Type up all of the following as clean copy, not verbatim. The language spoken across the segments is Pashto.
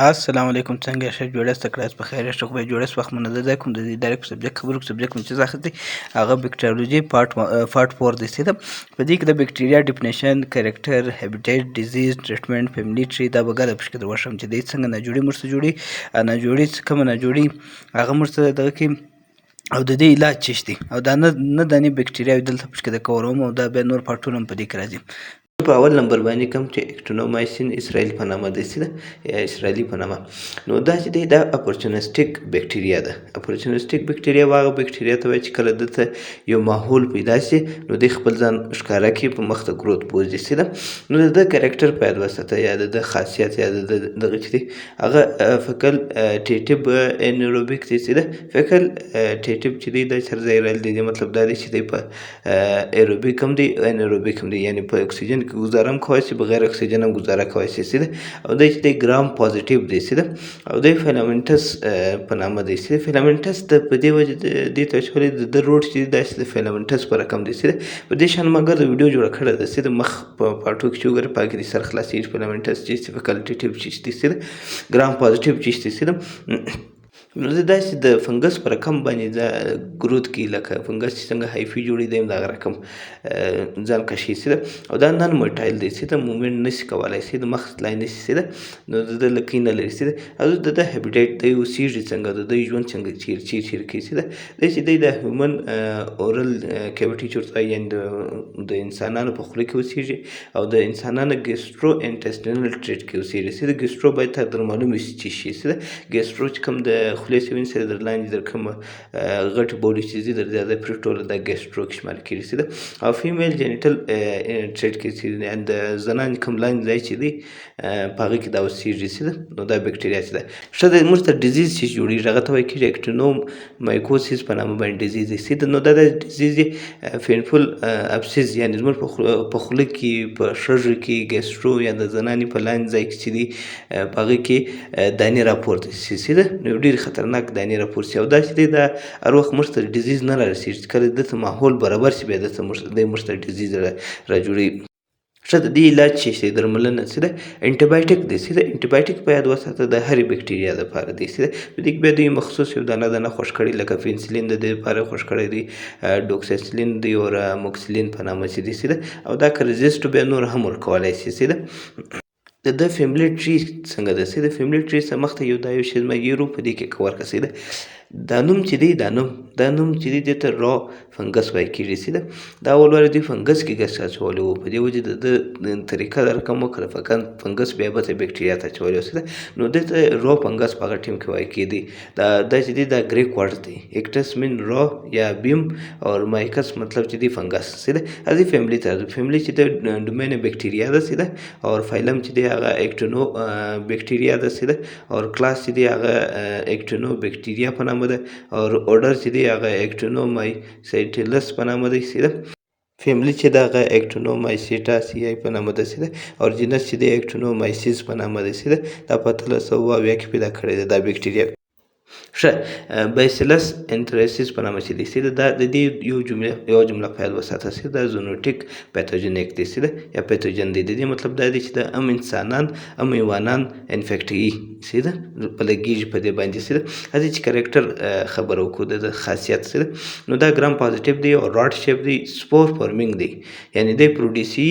السلام علیکم څنګه یې ښه جوړه یاست کړه په خیر یاست خو به جوړه وخت منظر ځای کوم د دې ډایرکټ سبجیکټ خبرو سبجیکټ مې چې اخیستی هغه بکټریولوژي پارت 4 دی سیده په دې کې د بکټریا ډیفینیشن کریکټر هابیټیټ ډیزیز ټریټمنټ فیملی ټری دا به ګډه پکې دروښیم چې دی څنګه ناجوړي موږ څه جوړي ناجوړي کومه ناجوړي هغه موږ څه دغه کې او د دې علاج څه دي او دا نه دانې بکټریاوې دلته پکې د کوروم او دا بیا نور پارټونه هم په دې کې راځي په اول نمبر باندې کوم چې اکټینومایسین اسرائیل په نامه دی سیده یا اسرائیلي په نامه نو دا چې دی دا اپورچونسټیک بکټریا ده اپورچونسټیک بکټریا هغه بکټریا ته وایي چې کله دلته یو ماحول پیدا شي نو دی خپل ځان ښکاره کړي په مخ ته ګروت بوځي سیده نو د ده کرکټر په یاد وساته یا د ده خاصیت یا د دغه چې دی هغه فکل ټیټیب انیروبیک دی سیده فکل ټیټیب چې دی دا سرزایرل دی مطلب دا دی چې دی په ایروبیک هم دی انیروبیک هم دی یعنی په اکسیجن کې گزاره هم کولی شي بغیر اکسیجن هم گزاره کولی شي سیده او دی چې دی ګرام پازیټیو دی سیده او دی فیلامنټس په نامه دی سیده فیلامنټس د په دې وجه دې ته وشولې د ده روډ چې دا د فیلامنټس په رقم دی سیده په دې شان ما ګر د ویډیو جوړه کړې ده سیده مخ په پاټو کې چې وګورې په کې د سر خلاصېږي فیلامنټس چې فیکلټیټیو چیز دی سیده ګرام پازیټیو چیز دی سیده نو زه داسې د فنګس په رقم باندې دا ګروت کوي لکه فنګس چې څنګه هایفي جوړي دی هم د هغه رقم ځان کشي سیده او دا نن موټایل دی سیده مومنټ نشي کولی سیده مخ تللی نشي سیده نو د ده لکۍ نه لري سیده او د ده هیبیټیټ دی اوسېږي څنګه د دوی ژوند څنګه چیر کوي سیده دی چې دی د هیومن اورل کیویټي چې ورته وایي یعنې د انسانانو په خوله کې اوسېږي او د انسانانو ګیسټرو انټسټینل ټریټ کې اوسېږي سیده ګیسټرو باید تا در معلوم وي چې شي سیده ګیسټرو چې کوم د خولې سوین سره در لاندې در کومه غټې بولې چې دي در زیاده پرې ټوله دا ګیسټرو کې شمال کېږي سیده او فیمیل جینیټل ټریټ کې چې د زنانې کوم لاندې ځای چې دی په هغه کې دا اوسېږي سیده نو دا بکټریا چې ده ښه ده موږ ته ډیزیز چې جوړېږي هغه ته وایي کېږي اکټینوم مایکوسیس په نامه باندې ډیزیز دی سیده نو دا د ډیزیز یې فینفول ابسیس یعنې زموږ په خوله کې په شږو کې ګیسټرو یا د زنانې په لاندې ځای کې چې دی په هغه کې دانې راپورته شي سیده نو ډېرې خطرناک دانې راپورته شي او دا چې دی دا هر وخت موږ ته ډیزیز نه رارسېږي کله دلته ماحول برابر شي بیا دلته دی موږ ته ډیزیز راجوړوي ښه د دې علاج چې دی درملنه څه ده انټي بایوټیک دی سیده انټي بایوټیک په یاد وساته د هرې بکټریا دپاره دی سیده په دې کې بیا دوی مخصوص یو دانه خوښ کړي لکه پنسلین د دې لپاره خوښ کړی دی ډوکسیسلین دی او موکسلین په نامه چې دی سیده او دا که رزسټ بیا نور هم ورکولی شي سیده د ده فیملی ټری څنګه ده سیده فیملی ټری څخه مخته یو دا یو شی زما یورو په دې کې کور که سیده دا نوم چې دی دا نوم چې دی دې ته را فنګس وایي کېږي سیده دا اول وارې دوی فنګس کې ګس اچولی وو په دې وجې د ده طریقه د رقم وکړه فنګس بیا به ته بکټریا ته اچولی وو سیده نو دې ته را فنګس په هغه ټیم کې وایي کېدی دا چې دی دا ګریک ورډ دی ایکټس مین را یا بیم او مایکس مطلب چې دی فنګس سیده از دې فیملی ته فیملی چې د ډومین بکټریا ده سیده او فایلم چې دی هغه اکټینو بکټریا ده سیده او کلاس چې دی هغه اکټینو بکټریا په نامه ده او اورډر چې دی هغه اکټینومایسیټلس په نامه دی سیده فیملی چې د هغه اکټینومایسیټاسیای په نامه ده سیده او جینس چې دی اکټینومایسیس په نامه ده سیده دا په 1308 کې پیدا کړی دی دا بکټریا ښه بایسیلس انټریسیس په نامه چې دی سیده دا د دې یو جمله په یاد وساته سیده دا زونوټیک پیتوجنیک دی سیده یا پیتوجن دی د دې مطلب دا دی چې د انسانان حیوانان انفیکټوي سیده په لګېږي په دې باندې سیده هسې چې کرکټر خبره وکړو د خاصیت سیده نو دا ګرام پازیټیو دی او راډ شیپ دی سپور فارمینګ دی یعنې دی پروډیوسي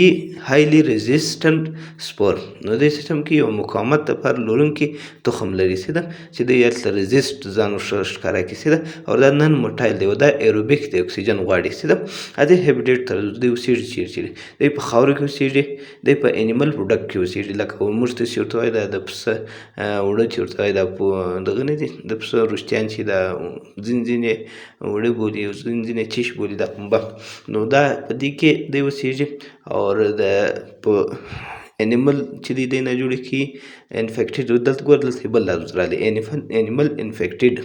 هایلی ریزسټنټ سپور نو دې سیستم کې یو مقاومت لپاره لرونکي تخم لري سیده چې دی هلته ریزسټ ځان ښکاره کړي سیده او دا نن موټایل دی او دا ایروبیک دی اکسیجن غواړي سیده هدې هیبیټیټ ته دوی اوسېږي چیرې دی په خاورو کې اوسېږي دی په انیمل پروډکټ کې اوسېږي لکه موږ ته چې ورته وایي دا د پسه اوړه چې ورته وایي دا دغه نه دي د پسه روشتیان چې دا ځینې اوړه بولي او ځینې چیش بولي دا پنبه نو دا په دې کې دی اوسېږي او د په انیمل چې دی نه جوړې کړي انفیکټډ دلته ګوره دلته بل لفظ راغلی انیمل انفیکټډ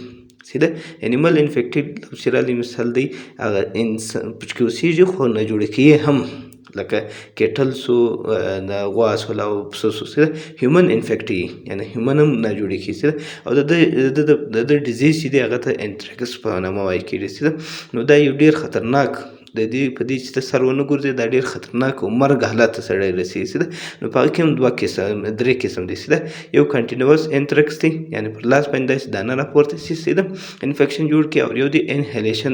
سیده انیمل انفیکټډ لفظ چې راغلی مثال دی هغه انسان پکې اوسېږي خو نه جوړې کړي هم لکه کیټل سو د غوا سول او پسه سو سیده هیومن انفیکټي یعنی هیومن هم نه جوړې کړي سیده او د ډیزیز چې دی هغه ته انټریکس په نامه وایي کېږي سیده نو دا یو ډېر خطرناک د دې په دې چې ته سر ونه ګرځې دا ډېر خطرناک او مرګ حالت ته سړی رسېږي څه ده. نو په هغه کې هم 3 قسم دي څه ده. یو کنټینوس انترکس دی یعنې پر لاس باندې داسې دانه راپورته شي څه ده انفیکشن جوړ کړي، او یو دی انهیلیشن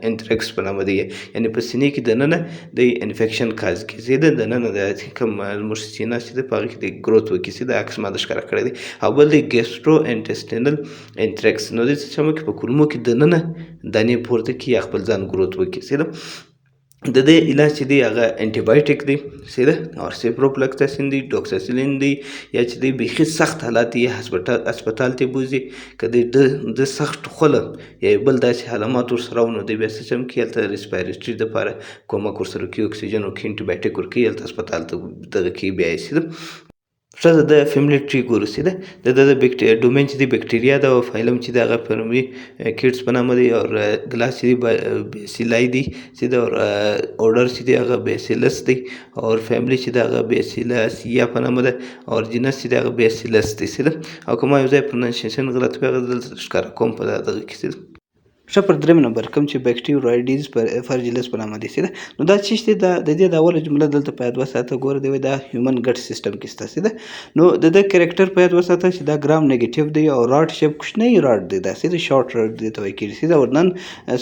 انترکس په نامه دی یعنې په سینې کې دننه د انفیکشن کاز کړي څه ده دننه د کوم زموږ سینه چې ده په هغه کې د ګروت وکړي څه ده عکس ما د ښکاره کړی دی. او بل دی ګیسټرو انټسټینل انترکس. نو دې څه چمه کې په کولمو کې دننه دانې پورته کړي یا خپل ځان ګروت وکړي څه ده. د دې علاج چې دی هغه انټي بایوټیک دی څه ده اور سیپروفلکساسین دی ډوکساسیلین دی یا چې دی بیخي سخت حالات یې هسپتال ته بوځي که د سخت خوله یا بل داسې علامات ورسره و نو دی بیا څه چم کوي هلته ریسپایرټري دپاره کومک ورسره کوي اکسیجن ورکوي انټي بایوټیک ورکوي هلته هسپتال ته دغه کوي بیا یې څه ده ښه د فیملی ټري ګورو څه ده د ډومین چې دی بکټریا ده او فایلم چې دی هغه پرمي کیټس په نامه دی او ګلاس چې دی بیسیلای دی چې ده اور اورډر چې دی هغه بیسیلس دی او فیملی چې دی هغه بیسیلاسیا په نامه ده او جنس چې دی هغه بیسیلس دی څه ده. او که ما یو ځای پروننسیشن غلط وي هغه دلته ښکاره کوم په دغه کې څه ده. ښه پر درېیم نمبر کوم چې بکټیریوایډیز فرجیلس په نامه دی څه ده. نو دا چې دی د دې د اوله جمله دلته په یاد وساته ګوره دی دا هیومن ګټ سیسټم کې شته څه ده. نو د ده کرکټر په یاد وساته چې دا ګرام نیګیټیو دی او راډ شیپ کوچنی راډ دی دا څه دی شارټ راډ دی ته وایي کېږي څه ده. او نن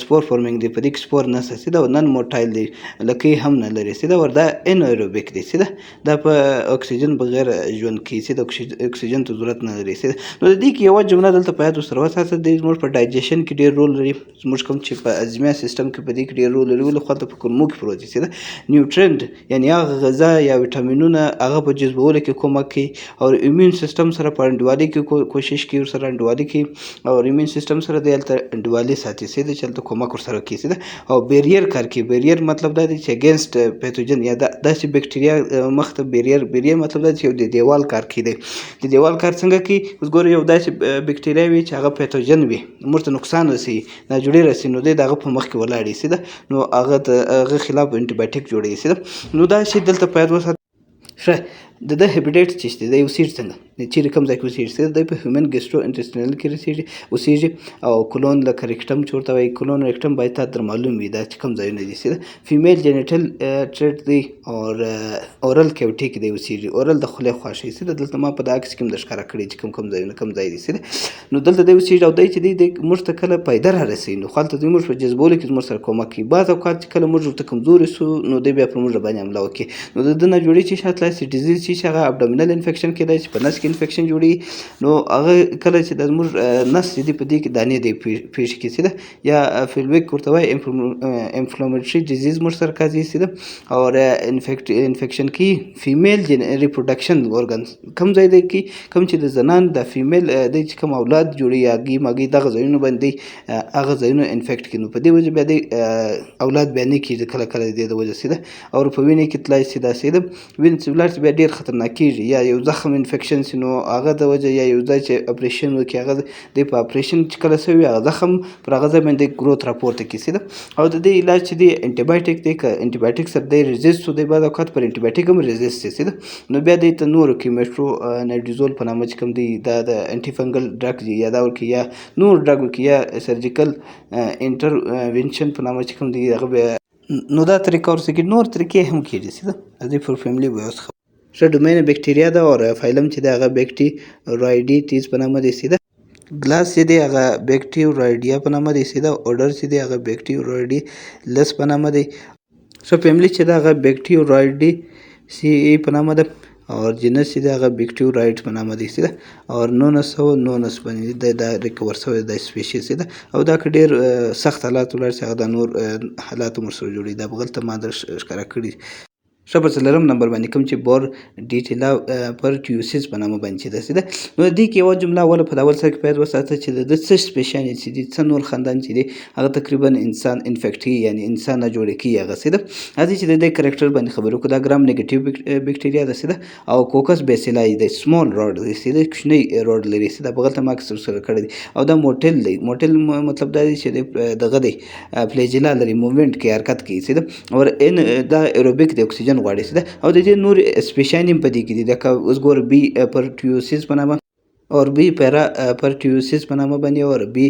سپور فورمینګ دی په دې کې سپور نسته څه ده او نن موټایل دی لکۍ هم نه لري څه ده. او دا انایروبیک دی څه ده دا په اکسیجن بغیر ژوند کوي څه ده اکسیجن ته ضرورت نه لري څه ده. نو د دې کې یوه جمله دلته په یاد ورسره وساته دی زموږ په ډایجیشن کې ډېر رول لري زموږ کوم چې په هضمي سیستم کې په دې کې ډېر رول لري ولې خو هلته په کولمو کې پروت دي څه ده. نیوټرنټ یعنې هغه غذا یا ویټامینونه هغه په جذبولو کې کومک کوي او ایمیون سیستم سره په انډوالي کې کوشش کوي ورسره انډوالي کوي او ایمیون سیستم سره دی هلته انډوالي ساتي څه ده چې هلته کومک ورسره کوي څه ده. او بیریر کار کوي بیریر مطلب دا دی چې اګینسټ پیتوجن یا داسې بکټریا مخ ته بیریر مطلب دا چې یو د دیوال کار کوي دی د دیوال کار څنګه کوي. اوس ګوره یو داسې بکټریا وي چې هغه پیتوجن وي موږ ته نقصان رسوي ناجوړي رسوي نو دی د هغه په مخ کې ولاړ څه ده. نو هغه خلاف انټي بایوټیک جوړوي څه ده. نو دا شی دلته په یاد وساتئ. ښه د ده هیبیټیټ چې دی دی اوسېږي څنګه چیرې کوم ځای کې اوسېږي څه دی په هیومن ګیسټرو انټسټینل کې اوسېږي او کولون لکه ریکټم چې ورته وایي کولون ریکټم باید تا در معلوم وي دا چې کوم ځایونه دي څه ده. فیمیل جینیټل ټریټ دی او اورل کیوټي کې دی اوسېږي اورل د خولې خوا شي څه ده. دلته ما په دا عکس کې هم د ښکاره کړي چې کوم ځایونه کوم ځای دي څه ده. نو دلته دی اوسېږي او دی چې دی موږ ته کله پیدا را رسوي نو خو هلته دوی موږ په جذبولو کې زموږ سره کومک کوي. بعض اوقات چې کله موږ ورته کمزوري سو نو دی بیا پر موږ باندې حمله وکړي نو د ده نه جوړي چې شاته لاسي ډیزیز چې هغه ابډومینل انفیکشن کېدای شي په نس کې انفیکشن جوړي نو هغه کله چې د زموږ نس چې دی په دې کې دانې دی پیښ کړي څه ده یا فیلویک ورته وایي انفلامټري ډیزیز موږ سره کاږي څه ده. او انفیکشن کوي فیمیل ریپروډکشن اورګنز کوم ځای دی کې کوم چې د زنان د فیمیل دی چې کوم اولاد جوړي یا ګي ماګي دغه ځایونه باندې هغه ځایونه انفیکټ کړي نو په دې وجه بیا دی اولاد بیا نه کېږي کله کله د دې د وجه څه ده. او په وینې کې تلای شي دا څه ده وینې چې ولاړ شي بیا ډېر خطرناک کېږي یا یو زخم انفیکشن شي نو هغه د وجه یا یو ځای چې اپریشن وکړي هغه دی په اپریشن چې کله شوي هغه زخم پر هغه ځای باندې ګروت راپورته کړي څه ده. او د دې علاج چې دی انټي بایوټیک دی که انټي بایوټیک سره دی ریزیسټ شو دی بعض اوقات پر انټي بایوټیک هم ریزیسټ شي څه ده. نو بیا دی ته نورو کې میټرو نایډیزول په نامه چې کوم دی دا د انټي فنګل ډرګ دی یا دا ورکړي یا نور ډرګ ورکړي یا سرجیکل انټروینشن په نامه چې کوم دی هغه بیا نو دا طریقه ورسره کېږي نور طریقې هم کېږي څه ده. د دې پر فیملي به اوس ښه ډومین بکټریا ده او فایلم چې دی هغه بکټیرایډیټیز په نامه دی څه ده. ګلاس چې دی هغه بکټیرایډیا په نامه دی څه ده. اورډر چې دی هغه بکټیرایډیلس په نامه دی. ښه فیملي چې دی هغه بکټیرایډي سی په نامه ده او جنس چې دی هغه بکټیرایډ په نامه دی څه ده. او 1919 باندې دا ریکور شوی دا سپیشیز څه ده. او دا که ډېر سخت حالات ولاړ شي هغه دا نور حالات هم ورسره جوړوي دا بغلته ما در ښکاره کړي. ښه په څلورم نمبر باندې کوم چې بور ډیټیلا پرټیوسیس په نامه باندې چې ده څه ده. نو د دې کې یوه جمله اوله په اول سر کې باید وساته چې د ده څه سپیشیالټي دي څه نور خاندان چې دی هغه تقریبا انسان انفیکټ کوي یعنې انسان نه جوړې کوي هغه څه ده. راځئ چې د دې کرکټر باندې خبرې وکړو. دا ګرام نیګیټیو بکټریا ده څه ده او کوکس بیسیلای دی سمال راډ دی څه ده کوچنی راډ لري څه ده بغلته ما کسر سره کړی دی. او دا موټل دی موټل مطلب دا دی چې دغه دی فلیجلا لري موومنټ کوي حرکت کوي څه ده. او دا ایروبیک دی اکسیجن غواړي څه ده. او د دې نور سپیشیال هم په دې کې دي لکه اوس ګوره بي پرټیوسیس په نامه और बी پیرا پرټیوسس په نامه باندې او بی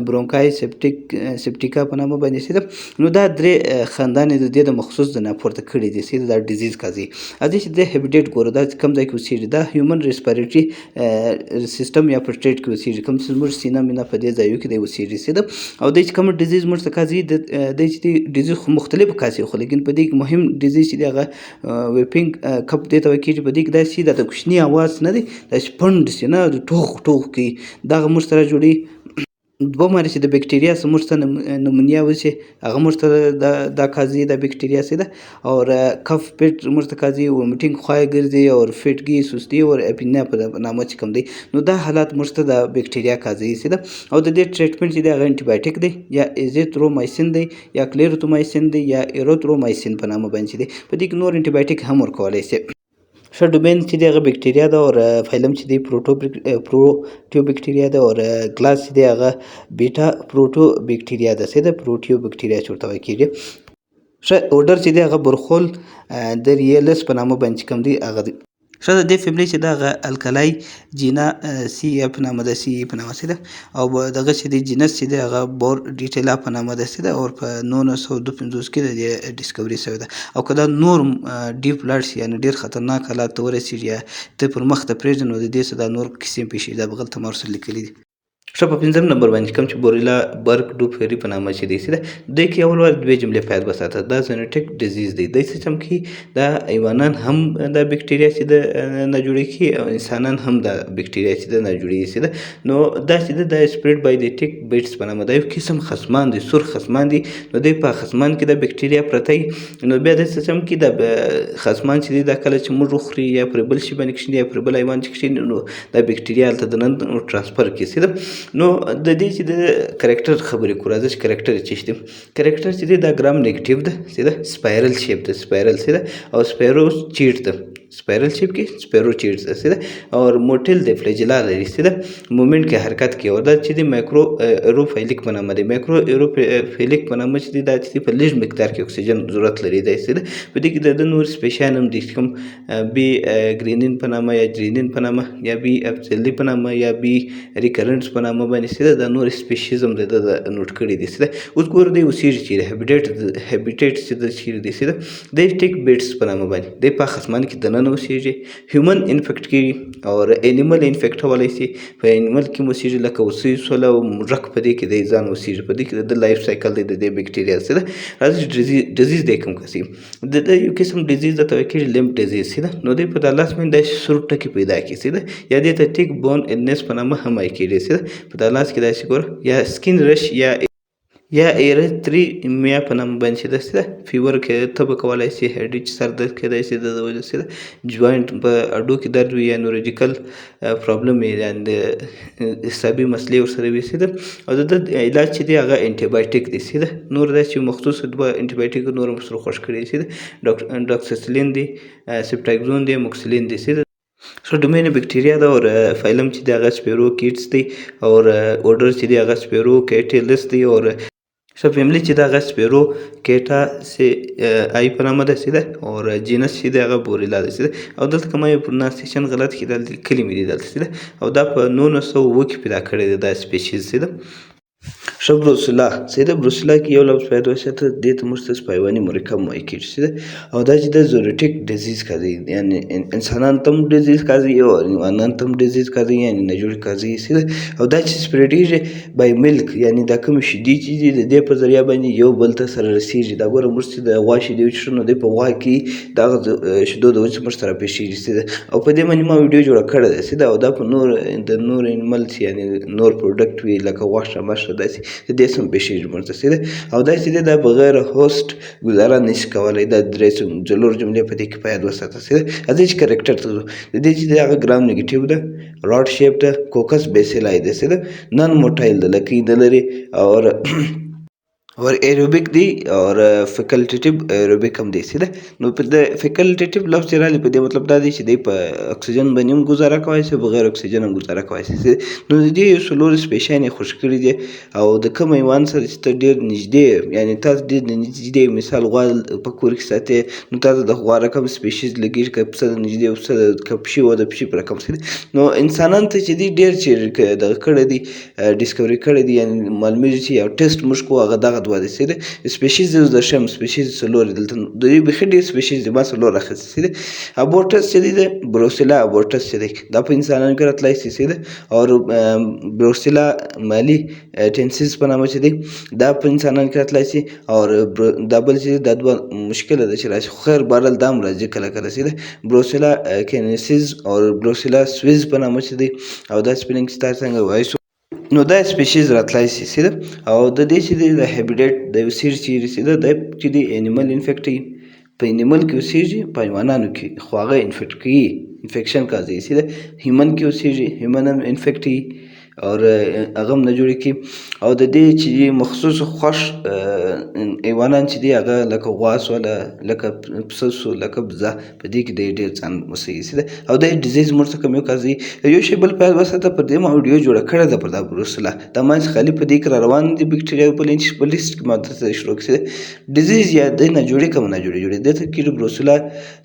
برونکای سپټیکا په نامه باندې سیده نو دا درې خاندان د دې د مخصوص د ناپورته کړي دي سیده دا ډیزیز کازي ا دې چې د هیبیټیټ ګورو دا کم ځای کې اوسېږي دا هیومن ریسپیریټري سیستم یا پرټیټ کې اوسېږي کوم چې موږ سینه مینا په دې ځایو کې دی اوسېږي سیده او د کوم ډیزیز موږ ته کازي د چې ډیزیز خو مختلف کاسي خو لیکن په دې مهم ډیزیز چې دغه ویپینګ کپ دې ته وکیږي په دې کې دا سیده د کوچنی आवाज نه دی د سپند سینه ټوخ کوي دغه موږ سره جوړي دوه ماري چې د بکټریا سره موږ ته نمونیا وشي هغه موږ ته د کازي د بکټریا سره او کف پیټ موږ ته کازي او میټینګ خوای ګرځي او فټګي سستی او اپینا په نامه چې کوم دی نو دا حالات موږ ته د بکټریا کازي سره او د دې ټریټمنټ چې د انټي بایوټیک دی یا ایزیترومایسین دی یا کلیرتومایسین دی یا ایروترومایسین په نامه باندې دی په دې کې نور انټي بایوټیک هم ورکولای شي ښه ډومین چې دی هغه بکټریا ده او فایلم چې دی پروټیو بکټریا ده او کلاس چې دی هغه بیټا پروټو بکټریا ده څه ده پروټیو بکټریا چې ورته وایي کېږي ښه اوډر چې دی هغه برخول د ریلس په نامه باندې کوم دی هغه دی ښه د دې فیملي چې دغه الکلای جینا سی په نامه ده سی په نامه ده او دغه چې دی جینس چې دی هغه بور ډیټیلا په نامه ده ده او په 1952 کې د ډیسکوري شوی ده او که دا نور ډیپ لاړ شي یعنې ډېر خطرناک حالات ته ورسېږي یا ته پر مخ ته پرېږدي نو د دې څه دا نور کیسې پیښې دا بغل ته ما ورسره لیکلي دي ښه په پنځم نمبر باندې کوم چې بوریلا برګ ډوفيري په نامه چې دی سیده دوی کې اول وار دوه جملې په یاد وساته دا زینټیک ډیزیز دی د سیستم کې دا حیوانان هم د بکټریا چې د نه جوړیږي او انسانان هم د بکټریا چې د نه جوړیږي سیده نو دا چې د سپریډ بای د ټیک بیټس په نامه دا یو قسم خصمان دي سور خصمان دي نو دوی په خصمان کې د بکټریا پرته نو بیا د سیستم کې د خصمان چې دی دا کله چې موږ خوري یا پر بل شي باندې کښیني یا پر بل حیوان چې کښیني نو د بکټریا هلته دننه ترانسفر کړي سیده نو د دې چې د کرکټر خبرې کوو راځه چې کرکټر څه شي کرکټر چې دی دا ګرام نیگیټیو ده سیده سپایرل شیپ ده سپایرل سیده او سپیرو چیټ ده سپایرل شیپ کې سپیرو چیټ ده سیده او موټل د فلیجلا لري سیده مومنت کې حرکت کوي او دا چې دی مایکرو ایروفیلیک په نامه دی مایکرو ایروفیلیک په نامه چې دی دا چې په لږ مقدار کې اکسیجن ضرورت لري دی سیده په دې کې د نور سپیشال هم دي کوم بی ګرینین په نامه یا جرینین په نامه یا بی ابسلی په نامه یا بی ریکرنټس په نامه باندې سیده د نور سپیشیز هم د نوٹ کړي دي سیده اوس ګورو دی اوسېږي چې هیبیټیټ چې د چیرې دی سیده د ټیک بیټس په نامه باندې د په خصمان کې دننه اوسېږي هیومن انفیکټ کېږي او انیمل انفیکټولی شي په انیمل کې هم اوسېږي لکه هوسۍ سوله او موږک په دې کې دی ځان اوسېږي په دې کې د لایف سایکل دی د دې بکټریا سیده راځي ډیزیز دی کوم کسي د یو قسم ډیزیز ته وایي کېږي لیمف ډیزیز سیده نو دی په د لاس باندې داسې سور ټکي پیدا کړي سیده یا دې ته ټیک بون النس په نامه هم وایي کېږي سیده په د لاس کې داسې ګوره یا سکین رش یا ایریتریمیا په نامه باندې چې داسې فیور کې تبه کولی شي هډ چې سر درد کېدای شي د وجه سره جوینټ په اډو کې درد وي یا نورولوژیکل پرابلم وي یعنې د اعصابي مسلې ورسره وي سیده او د علاج چې دی هغه انټي بایوټیک دی سیده نور داسې مخصوص دوه انټي بایوټیک نور هم سره خوښ کړي سیده ډاکسسلین دی سپټاکزون دی موکسلین دی سیده ښه ډومین بکټریا ده او فایلم چې دی هغه سپیرو کیټس دی او اوډر چې دی هغه سپیرو کیټیلس دی او ښه فیملی چې د هغه سپیرو کیټا سی آی په نامه ده سیده او جینس چې دی هغه بوریلا ده سیده او دلته که ما یو پرونانسیشن غلط کړي دا لیکلي مې دي دلته سیده او دا په 1900 کې پیدا کړی دی دا سپیشیز سیده ښه بروسلا سیده بروسلا کې یو لفظ پیدا وساته دې ته موږ ته سپایواني مرکب وایي کېږي سیده او دا چې د زوریټیک ډیزیز کازي یعنې انسانان ته هم ډیزیز کازي او حیوانان ته هم ډیزیز کازي یعنې نجوړي کازي سیده او دا چې سپریډیږي بای ملک یعنې دا کومې شیدې چې دي د دې په ذریعه باندې یو بل ته سره رسېږي دا ګوره موږ چې د غوا شیدې وڅښو نو دی په غوا کې دغه شیدو د وجې موږ سره پیښېږي سیده او په دې باندې ما ویډیو جوړه کړې ده سیده او دا په نور د نور انیمل یعنې نور پروډکټ وي لکه غوښه مښه داسې د دې سم پیښېږي موږ ته سیده او دا چې دی دا بغیر هوسټ ګزاره نشي کولی دا درې څلور جملې په دې کې په یاد وساته سیده راځئ چې کرکټر ته ځو د دې چې دی هغه ګرام نیګیټیو ده راډ شیپ ده کوکس بیسیلای ده سیده نن موټایل ده لکۍ نه لري او और एरोबिक دی और فیکلټیټیو ایروبیک هم دی سیده. نو په د فیکلټیټیو لفظ چې راغلی په دې مطلب دا دی چې دی په اکسیجن باندې هم ګزاره کولی شي، بغیر اکسیجن هم ګزاره کولی شي. نو د دې یو څلور سپیشیانې خوشې کړي دي او د کوم حیوان سره چې ته ډېر نږدې یعنې تاسو ډېر نږدې مثال غوا په کور کې ساتې، نو تاسو د غوا رقم سپیشیز لګېږي، که پسه د نږدې او پسه که پشي وه د پشي په رقم سره. نو انسانانو ته چې دی ډېر چې دغه کړی دی ډسکوري کړی دی، یعنې معلومېږي چې یو ټیسټ موږ کوو هغه دغه دوه دی سیده. سپیشیز اوس درښیم سپیشیز څلور دي دلته، د دوی بیخي ډېر سپیشیز دي، ما څلور راخیستي سیده. ابورټس چې دی د بروسیلا ابورټس چې دی دا په انسانانو کې راتلی سي سیده. او بروسیلا مالي ټینسیس په نامه چې دی دا په انسانانو کې راتلی سي. او دا بل چې دا دوه مشکله ده چې راشي، خو خیر بهرحال دا هم راځي کله کله سیده. بروسیلا کینیسیز او بروسیلا سویز په نامه چې دی او دا سپیلنګ چې تاسو څنګه وایو نو دا سپیشیز راتلی سي سیده. او د دې چې دی د هیبیټیټ د یو سیډ چې سیده دا چې دی انیمل انفیکټوي، په انیمل کې اوسېږي، په حیوانانو کې خو هغه انفیکټ کوي، انفیکشن کازوي سیده. هیومن کې اوسېږي، هیومن هم انفیکټ وي او هغه هم نه جوړې کړي. او د دې چې مخصوص خوښ حیوانان چې دي هغه لکه غوا سوله، لکه پسه سو، لکه بزه، په دې کې دی ډېر ځان وسوي سیده. او دا ډیزیز موږ څخه کم یو کازوي. یو شی بل په یاد وساته، پر دې ما ویډیو جوړه کړې ده پر دا بروسیلا، دا ما چې خالي په دې کې را روان دي بکټریا په لیست کې ما درته شروع کړي سیده. ډیزیز یا دی نه جوړې کوم نه جوړې دې ته کېږي بروسیلا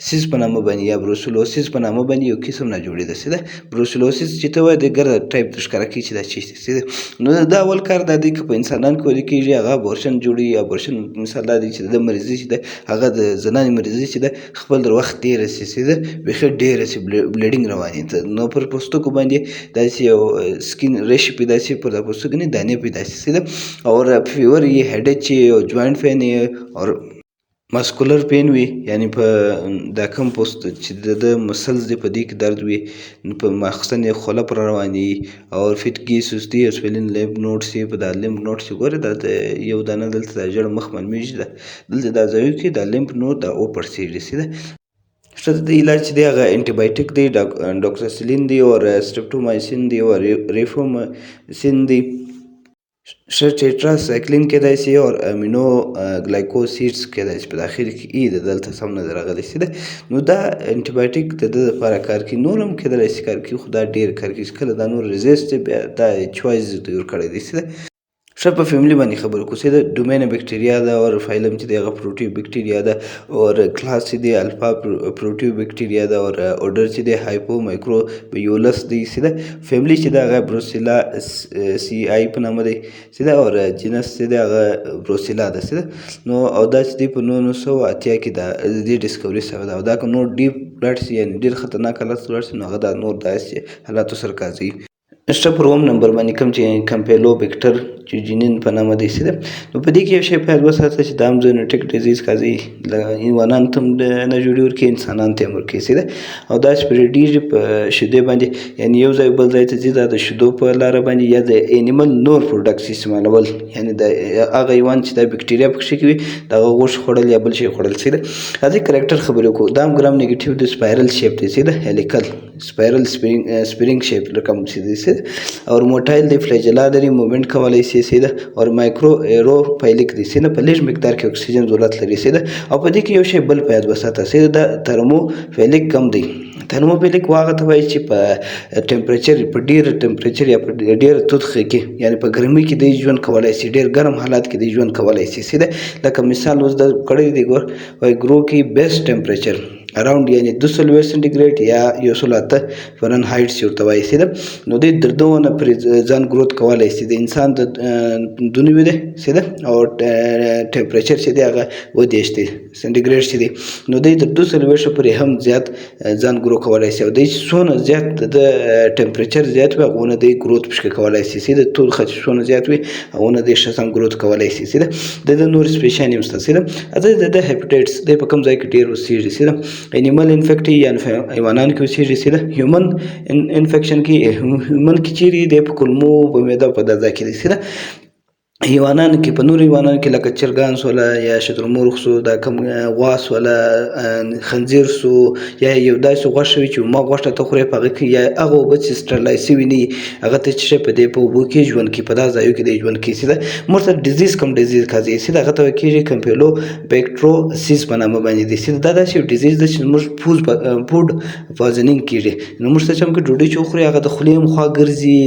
سیز په نامه باندې یا بروسیلوسیس په نامه باندې یو قسم نه جوړې ده سیده. بروسیلوسیس چې ته وایې د ګرده ټایپ ته ښکاره کوي چې دا چی سیده. نو دا اول کار دا دی که په انسانانو کې ولې کېږي هغه ابورشن جوړوي. ابورشن مثال دا دی چې د مریضي چې ده هغه د زنانې مریضي چې ده خپل در وخت ډېره سي سیده، بیخي ډېره سي بلیډینګ روانې ده. نو پر پوستکو باندې داسې یو سکین ریش پیدا سي، پر دا پوستکو نه دانې پیدا سي سیده. او فیور یې هیډیچ یې او جوائنټ پین یې او ماسکولر پین وي، یعنې په دا کوم پوست چې د مسلز دی په دې کې درد وي، په ماخستن یې خوله پر رواني او فټګي، سستي او سویلن لیمف نوډس یې په دا لیمف نوډس چې ګوره دا یو دانه دلته دا ژېړ مخ معلومېږي دلته دا ځایو کې دا لیمف نوډ دا وپړسېږي سیده. ښه د دې علاج چې دی هغه انټي بایوټیک دی، ډاکساسیلین دی او سټریپټومایسین دی او ریفومسین دی. ښه ټیټراسایکلین کېدای سي او امینو ګلایکوسیډز کېدای سي په داخل کې ای د دلته سم نه دی راغلی سیده. نو دا انټي بایوټیک د ده دپاره کار کوي، نور هم کېدلی سي کار کوي، خو دا ډېر کار کوي. چې کله دا نور ریزیسټ دی بیا دا چوایس ته ور کړی دی سیده. ښه په فیملي باندې خبرې کوو سیده. ډومینه بکټریا ده او فایلم چې دی هغه پروټیو بکټریا ده او کلاس چې دی الفا پروټیو بکټریا ده او اورډر چې دی هایپو مایکروبیولس دی سیده. فیملي چې دی هغه بروسیلا سی آی په نامه دی سیده او جینس چې دی هغه بروسیلا ده سیده. نو او دا چې دی په 1980 کې دا د دې ډسکوري شوې ده. او دا که نور ډیپ لاړ شي یعنې ډېر خطرناک حالت ته لاړ شي نو هغه دا نور داسې حالاتو سره کازوي. ښه پر اووم نمبر باندې کوم چې کمپیلوبیکټر چې جینین په نامه دی سیده. نو په دې کې یو شی په یاد وساته چې دا هم زونوټیک ډیزیز کازوي، حیوانانو ته هم نه جوړې ورکوي، انسانانو ته هم ورکوي سیده. او دا سپریډېږي په شیدې باندې، یعنې یو ځای بل ځای ته ځي، دا د شیدو په لاره باندې یا د انیمل نور پروډکټس استعمالول، یعنې د هغه حیوان چې دا بکټریا پکښې کوي د هغه غوښې خوړل یا بل شی خوړل سیده. راځئ کرکټر خبرې وکړو. دا هم ګرام نیګیټیو د سپایرل شیپ دی سیده، هیلیکل سپایرل سپرینګ شیپ رقم چې دی سیده. او موټایل دی، فلیجلا لري، موومنټ کولی سي سیده. او مایکرو ایرو پایلیک دی سیده، په لږ مقدار کې اکسیجن ضرورت لري سیده. او په دې کې یو شی بل په یاد وساته سیده، دا ترموفیلیک کم دی. ترموفیلیک هغه ته وایي چې په ټمپریچر په ډېر ټمپریچر یا په ډېره تودوخه کې یعنې په ګرمۍ کې دی ژوند کولی سي، ډېر ګرم حالات کې دی ژوند کولی سي سیده. لکه مثال اوس دا کړی دی ګور وایي ګرو کې بیسټ ټمپریچر اراوند یعنې 240 سنټیګریډ یا 108 فرنهایټ چې ورته وایي سیده. نو دوی تر دغه نه پرې ځان ګروت کولی سي. د انسان د 2 دی سیده او ټمپریچر چې دی هغه 32 دی سنټیګریډ چې دی. نو دوی تر 240 پورې هم زیات ځان ګرو کولی سي. او دوی چې څونه زیات د ټمپریچر زیات وي هغونه دوی ګروت پشکې کولی سي سیده. تودوخه چې څونه زیات وي هغونه دوی ښه سم ګروت کولی سي سیده. د نور سپیشیانې هم شته سیده. د هیپاټایټس دی په کوم ځای کې ډېر اوسېږي سیده. انیمل انفیکټ یعنې حیوانانو کې اوسېږي سیده. هیومن انفیکشن کې هیومن کې چیرې دی په کولمو په معده په دا ځای کې دی سیده. حیوانانو کې په نورو حیوانانو کې لکه چرګان سوله یا شترمرغ سو دا کوم غوا سوله خنزیر سو یا یو داسې غوښه وي چې ما غوښه ته خورې په هغه کې یا هغه اوبه چې سټرلایز سوي نه وي هغه ته څښې په دې په اوبو کې ژوند کوي په دا ځایو کې دی ژوند کوي سیده موږ ته ډیزیز کوم ډیزیز کازي سیده هغه ته کېږي کمپیلو بیکټروسیس په نامه باندې دی سیده دا داسې یو ډیزیز ده چې موږ فود پویزنینګ کېږي نو موږ ته چې موږ ډوډۍ چې وخورو هغه د خولې هم خوا ګرځي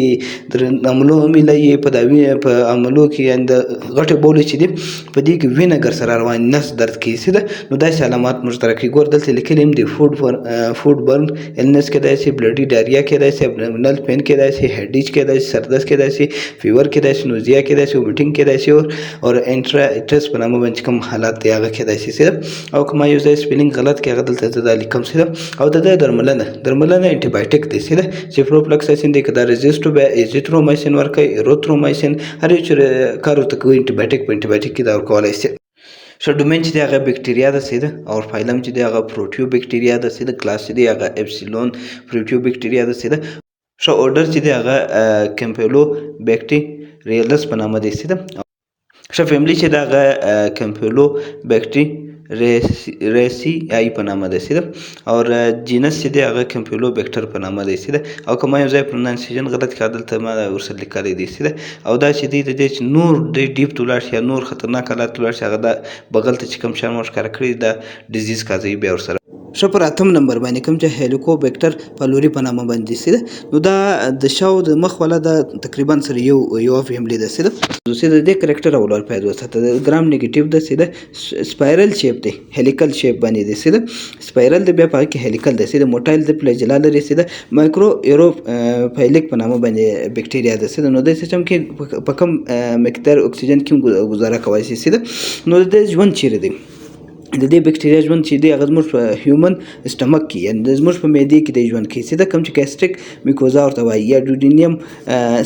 در عملو هم ایله په داوی په عملو کې یعنې د غټې بولې چې دي په دې کې وینه ګر سره روان نس درد کوي سیده نو داسې علامات موږ ته راکوي ګوره دلته لیکلي هم دي فوډ برن النس کېدای شي بلډي ډاریا کېدای شي ابډومینل پین کېدای شي هیډیچ کېدای شي سردرد کېدای شي فیور کېدای شي نوزیا کېدای شي ومیټینګ کېدای شي او انټرایټس په نامه باندې کوم حالات دی هغه کېدای شي سیده او که ما یو ځای سپیلینګ غلط کړي هغه دلته زه دا لیکم سیده او د دې درملنه انټي بایوټیک دی سیده سیپروفلکساسین دی که دا ایزیترومایسین ورکوي ایروترومایسین هر یو چې کار ورته کوي انټي بایوټیک په انټي بایوټیک کې دا ورکولی شي ښه ډومین چې دی هغه بکټریا ده سیده او فایلم چې دی هغه پروټیو بکټریا ده سیده کلاس چې دی هغه اپسیلون پروټیو بکټریا ده سیده ښه اورډر چې دی هغه کمپیلو بکټیریلس په نامه دی سیده ښه فیملی چې دی هغه کمپیلو بکټی ریسی آی په نامه ده سیده او جینس چې دی هغه کمپیلو بکټر په نامه دی سیده او که ما یو ځای پرونانسیشن غلط کړه دلته ما ورسره لیکلی دی سیده او دا چې دی د دې چې نور دی ډیپ ته ولاړ شي یا نور خطرناک حالات ته ولاړ شي هغه دا بغل ته چې کوم شیان مو ښکاره کړي دا ډیزیز کازوي بیا ورسره ښه پر اتم نمبر باندې کوم چې هیلیکوبیکټر پالوري په نامه باندې سیده نو دا د شاو د مخ والا دا تقریبا سره یو فیملی ده سیده د دې کرکټر او لار پیدا وساته د ګرام نیگیټیو ده سیده سپایرل شیپ دی هلیکل شیپ باندې دی سیده سپایرل د بیا په کې هلیکل ده سیده موټایل د فلیجلا لري سیده مایکرو ایروفایلیک په نامه باندې بکټیریا ده سیده نو د سیستم کې په کم مقدار اکسیجن کې گزاره کوي سیده نو د ژوند چیرې دی د دې بکټریا ژوند چې دی هغه زموږ په هیومن سټمک کې یعنې زموږ په معدې کې دی ژوند کوي سیده کوم چې ګیسټریک میکوزا ورته وایي یا ډوډینیم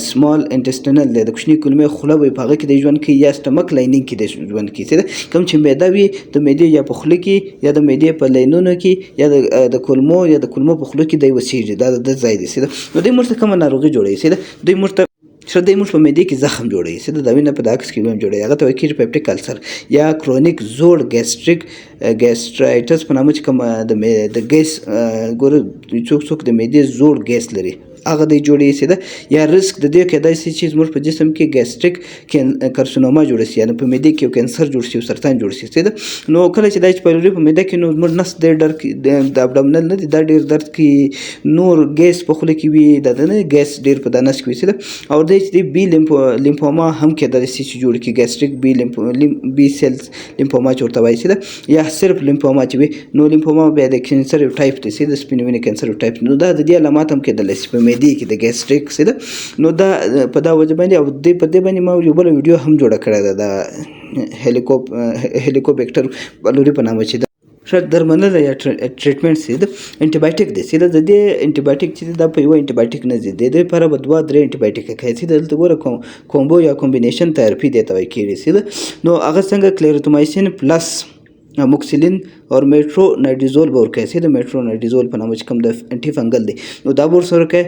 سمال انټسټینل دی د کوچنۍ کولمې خوله وي په هغه کې دی ژوند کوي یا سټمک لاینینګ کې دی ژوند کوي سیده کوم چې معده وي د معدې یا په خوله کې یا د معدې په لاینونو کې یا د کولمو یا د کولمو په خوله کې دی وسیږي دا د ځای دی سیده نو دوی موږ ته کومه ناروغي جوړوي سیده دوی موږ ته دوی موږ په معدې کې زخم جوړوي سیده د وینه په د عکس کې هم جوړوي هغه ته وایي کېږي پیپټیک السر یا کرونیک زوړ ګیسټرایټس په نامه چې کوم د ګیس ګوره څوک د معدې زوړ ګیس لري هغه دی جوړوي سیده یا رسک د دې کېدای شي چې زموږ په جسم کې ګیسټریک کارسینوما جوړ شي یعنې په معدې کې یو کینسر جوړ شي یو سرطان جوړ شي سیده نو کله چې دا چې پایلوري په معده کې نو زموږ نس ډېر ډر د ابډومینل نه دی دا ډېر درد کوي نور ګیس په خوله کې وي دا نه ګیس ډېر په دا نس کې وي سیده او دی چې دی بي لیمفوما هم کېدای شي چې جوړ کړي ګیسټریک بي سیلز لیمفوما چې ورته وایي سیده یا صرف لیمفوما چې وي نو لیمفوما بیا د کینسر یو ټایپ دی سیده سپین وینې کینسر یو ټایپ نو دا د دې علامات هم کېدلی شي په معدې کې د ګیسټریک سیده نو دا په دا وجه باندې او په دې باندې ما یو بل ویډیو هم جوړه کړې ده د هیلیکوبیکټر پالوري په نامه چې ښه درملنه یا ټریټمنټ سیده انټي بایوټیک دی سیده د دې انټي بایوټیک چې دا په یو انټي بایوټیک نه ځي د دې لپاره به 2-3 انټي بایوټیک کوي سیده دلته ګوره کومبو یا کمبینیشن تراپي دی ته وایي کېږي سیده نو هغه څنګه کلیرتومایسین پلس موکسیلین او میټرونایډیزول به ورکوي سیده میټرونایډیزول په نامه چې کوم د انټي فنګل دی نو دا به ورسره ورکوي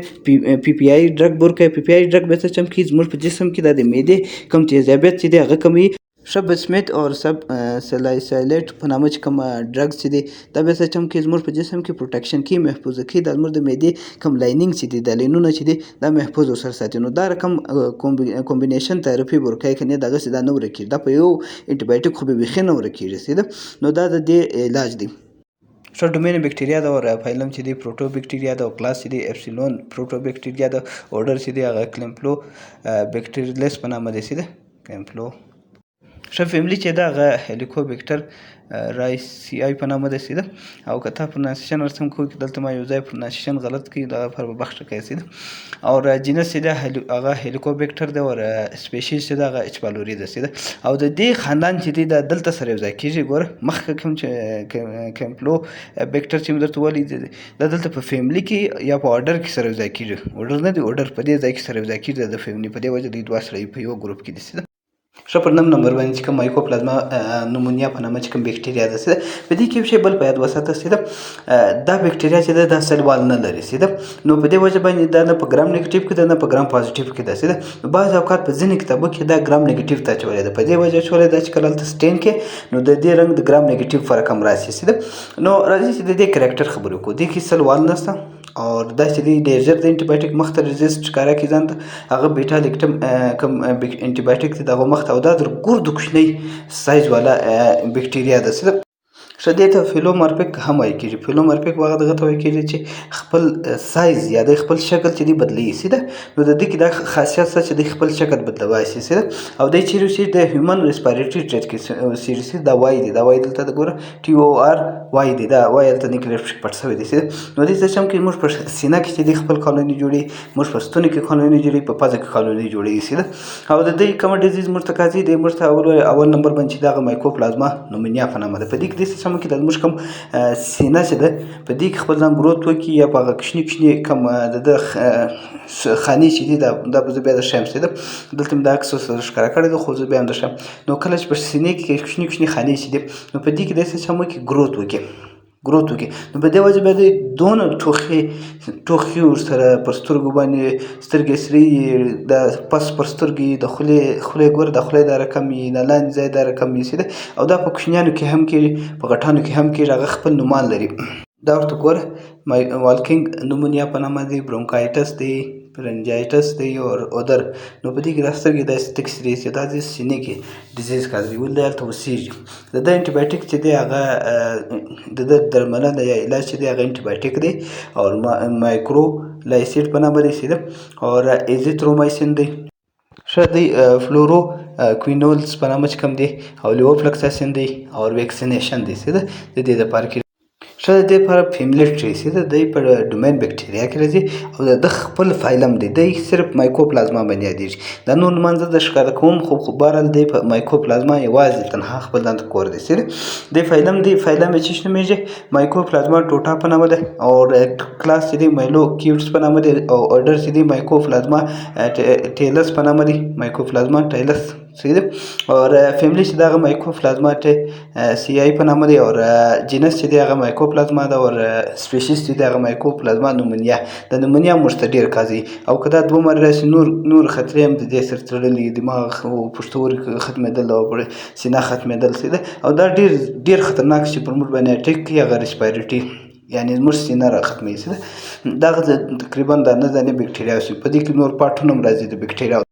پی پی آی ډرګ به ورکوي پی پی آی ډرګ به څه چم کوي زموږ په جسم کې دا د معدې کوم تیزابیت چې دی هغه کموي ښه بسمیت او سب سلایسایلیټ په نامه چې کوم ډرګز چې دی دا بیا څه چم کوي زموږ په جسم کې پروټیکشن کوي محفوظه کوي دا زموږ د معدې کوم لاینینګ چې دی د لاینونه چې دی دا محفوظ ورسره ساتي نو دا رقم کمبینیشن تراپي به ورکوي که نه دغسې دا نه ورکېږي دا په یو انټي بایوټیک خو به بیخي نه ورکېږي سیده نو دا د دې علاج دی ښه ډومین بکټریا ده او فایلم چې دی پروټو بکټریا ده او کلاس چې دی اپسیلون پروټو بکټریا ده اورډر چې دی هغه کلمپلو بکټریلس په نامه دی سیده کلمپلو ښه فیملی چې ده هغه هیلیکوبیکټر رایسیای په نامه ده سیده او که تا پرونانسیشن ورسم کوي که دلته ما یو ځای پرونانسیشن غلط کړي دغه لپاره به بخښه کوي سیده او جینس چې ده هغه هیلیکوبیکټر ده او سپیشیز چې ده هغه اچ پالوري ده سیده او د دې خاندان چې دی دا دلته سره یو ځای کېږي ګوره مخکې کوم چې کمپلو بکټر چې مې درته ویلي دا دلته په فیملی کې یا په اورډر کې سره یو ځای کېږي اورډر نه دی اورډر په دې ځای کې سره یو ځای کېږي د فیملی په دې وجه دوی دوه سره په یو ګروپ کې دي سیده ښه پر 9 نمبر باندې چې کوم مایکوپلازما نومونیا په نامه چې کوم بکټریا ده سیده په دې کې یو شی بل په یاد وساته سیده دا بکټریا چې ده دا سل وال نه لري سیده نو په دې وجه باندې دا نه په ګرام نیګیټیو کې ده نه په ګرام پازیټیو کې ده سیده بعض اوقات په ځینې کتابو کې دا ګرام نیګیټیو ته اچولې ده په دې وجه اچولې ده چې کله هلته سټین کې نو د دې رنګ د ګرام نیګیټیو فرق هم راسي سیده نو راځي چې د دې کرکټر خبرې وکړو دې کې سل وال نشته او دا چې دی ډېر ژر د انټي بایوټیک مخ ته ريزیسټ ښکاره کړي ځان ته هغه بیټا لیکټم کوم انټي بایوټیک دی د هغه مخ ته او دا د ګردو کوچنی سایز والا بکټریا ده څه ښه دې ته فیلومارپیک هم وایي کېږي فیلومارپیک هغه دغه ته وایي کېږي چې خپل سایز یا د خپل شکل چې دی بدلوي سیده نو د دې کې دا خاصیت شته چې د خپل شکل بدلوای شي سیده او دی چیرې اوسېږي د هیومن ریسپیریټري ټریټ کې اوسېږي دا وایي دی دا وایي دلته د ګوره ټي او آر وایي دی دا وایي هلته نیوکلیر پټ شوی دی سیده نو دې سیسټم کې موږ په سینه کې چې دی خپل کالوني جوړوي موږ په ستوني کې کالوني جوړوي په پزه کې کالوني جوړوي سیده او د دې کومه ډیزیز موږ ته قاضي دی موږ ته اول نمبر باندې چې دغه مایکوپلازما نومونیا په نامه ده په دې کې دې سیسټم کې د موږ کوم سینه چې ده په دې کې خپل ځان ګروت وکړي یا په هغه کوچني کوچني کوم د ده خانې چې دي دا به زه بیا درښایم سیده دلته مې دا عکس سره ښکاره کړی ده خو زه بیا هم درښایم نو کله چې په سینې کې کوچني کوچني خانې چې دي نو په دې کې داسې سیسټم وکړي ګروت وکړي نو په دې وجه بیا دوی دونه ټوخي ورسره پر سترګو باندې سترګې سرې د پس پر سترګې د خولې ګوره د خولې دا رقم وي نه لاندې ځای دا رقم وي سیده او دا په کوچنیانو کې هم کېږي په غټانو کې هم کېږي هغه خپل نومان لري دا ورته ګوره والکینګ نومونیا په نامه دی برونکایټس دی پرنجایټس دی او اودر نو په دې کې د سترګې داسې تک سرې سي دا د سینې کې ډیزیز کاروي ولې هلته اوسېږي د ده انټي بایوټیک چې دی هغه د ده درملنه یا علاج چې دی هغه انټي بایوټیک دی او مایکرو لایسیډ په نامه دی سیده او ایزیترومایسین دی ښه دی فلورو کوینولز په نامه چې کوم دی او لیوفلکساسین دی او ویکسینیشن دی سیده د دې دپاره کې ښه د دې لپاره فیملیټ ټریسي ده دی په ډومین بکټریا کې راځي او د ده خپل فایلم دی دی صرف مایکوپلازما باندې یادېږي دا نور نومان زه د ښکاره کوم خو بهرحال دی په مایکوپلازما یوازې تنها خپل ځان ته کور دی سیده دی فایلم یې چې نومېږي مایکوپلازما ټوټا په نامه ده او کلاس چې دی مایلو کیوټس په نامه دی او اورډر چې دی مایکوپلازما ټیلس په نامه دی مایکوپلازما ټیلس صحیح ده اور فیملی چې دغه مایکوپلازما سی آی په نامه دی او جینس چې دی هغه مایکوپلازما ده او سپیشیس چې دی هغه مایکوپلازما نومونیا د نومونیا موږ ته ډېر قاضي او که دا دوه مرې راشي نور خطرې هم د دې سره تړلي دماغ او پښتورګي ختمېدل او سینه ختمېدل صحیح ده او دا ډېر خطرناک چې پر موږ باندې اټیک کوي هغه ریسپیریټي یعنې زموږ سینه را ختموي دغه تقریبا دا نه ځانې بکټریا په دې کې نور پاټونه هم راځي د بکټریا